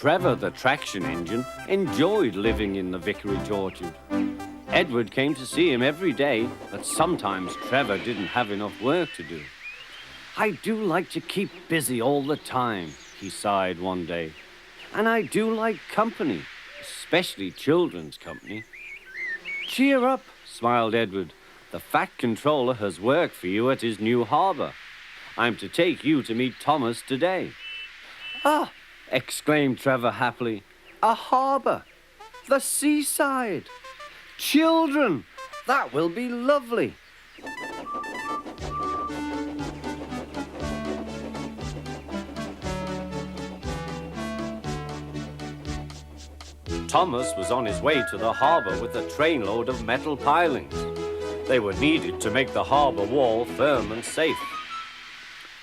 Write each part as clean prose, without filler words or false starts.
Trevor, the traction engine, enjoyed living in the vicarage orchard. Edward came to see him every day, but sometimes Trevor didn't have enough work to do. "I do like to keep busy all the time," he sighed one day. "And I do like company, especially children's company." "Cheer up," smiled Edward. "The Fat Controller has work for you at his new harbour. I'm to take you to meet Thomas today." "Ah!" exclaimed Trevor happily. "A harbour! The seaside! Children! That will be lovely!" Thomas was on his way to the harbour with a trainload of metal pilings. They were needed to make the harbour wall firm and safe.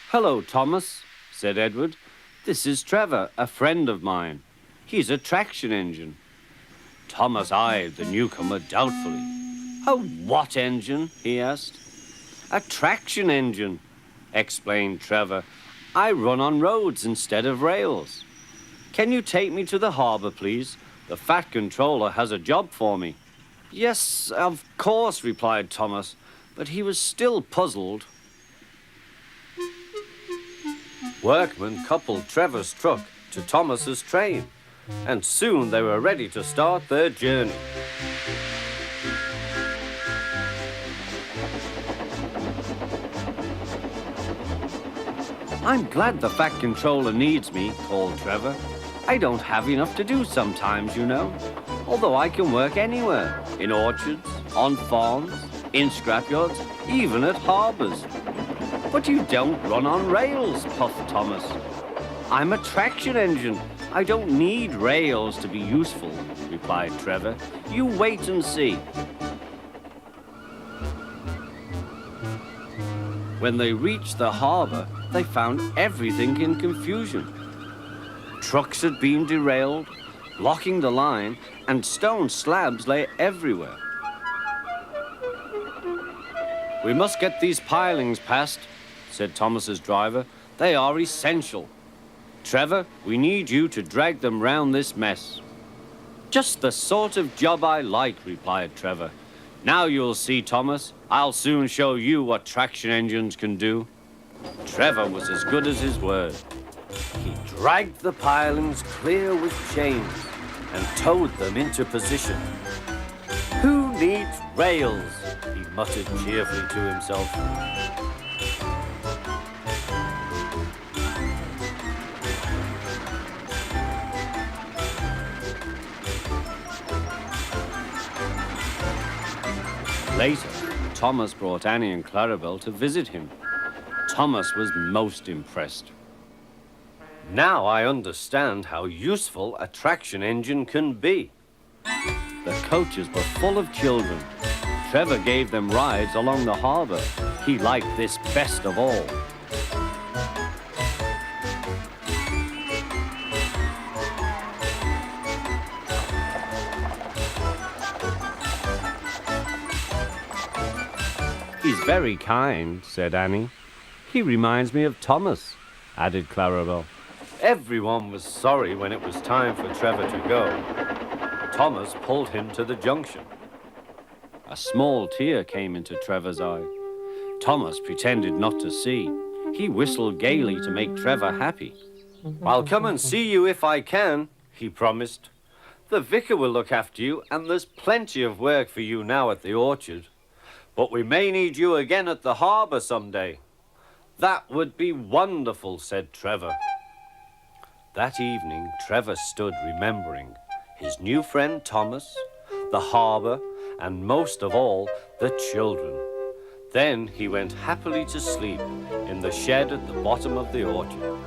"Hello, Thomas," said Edward. "This is Trevor, a friend of mine. He's a traction engine." Thomas eyed the newcomer doubtfully. "A what engine?" he asked. "A traction engine," explained Trevor. "I run on roads instead of rails. Can you take me to the harbour, please? The Fat Controller has a job for me." "Yes, of course," replied Thomas, but he was still puzzled. Workmen coupled Trevor's truck to Thomas's train, and soon they were ready to start their journey. "I'm glad the Fat Controller needs me," called Trevor. "I don't have enough to do sometimes, you know, although I can work anywhere, in orchards, on farms, in scrapyards, even at harbours." "But you don't run on rails," puffed Thomas. "I'm a traction engine. I don't need rails to be useful," replied Trevor. "You wait and see." When they reached the harbour, they found everything in confusion. Trucks had been derailed, blocking the line, and stone slabs lay everywhere. "We must get these pilings past," said Thomas's driver. "They are essential. Trevor, we need you to drag them round this mess." "Just the sort of job I like," replied Trevor. "Now you'll see, Thomas. I'll soon show you what traction engines can do." Trevor was as good as his word. He dragged the pilings clear with chains and towed them into position. "Who needs rails?" he muttered cheerfully to himself. Later, Thomas brought Annie and Clarabelle to visit him. Thomas was most impressed. "Now I understand how useful a traction engine can be." The coaches were full of children. Trevor gave them rides along the harbour. He liked this best of all. "He's very kind," said Annie. "He reminds me of Thomas," added Clarabelle. Everyone was sorry when it was time for Trevor to go. Thomas pulled him to the junction. A small tear came into Trevor's eye. Thomas pretended not to see. He whistled gaily to make Trevor happy. "I'll come and see you if I can," he promised. "The vicar will look after you, and there's plenty of work for you now at the orchard. But we may need you again at the harbour someday." "That would be wonderful," said Trevor. That evening, Trevor stood remembering his new friend Thomas, the harbour, and most of all, the children. Then he went happily to sleep in the shed at the bottom of the orchard.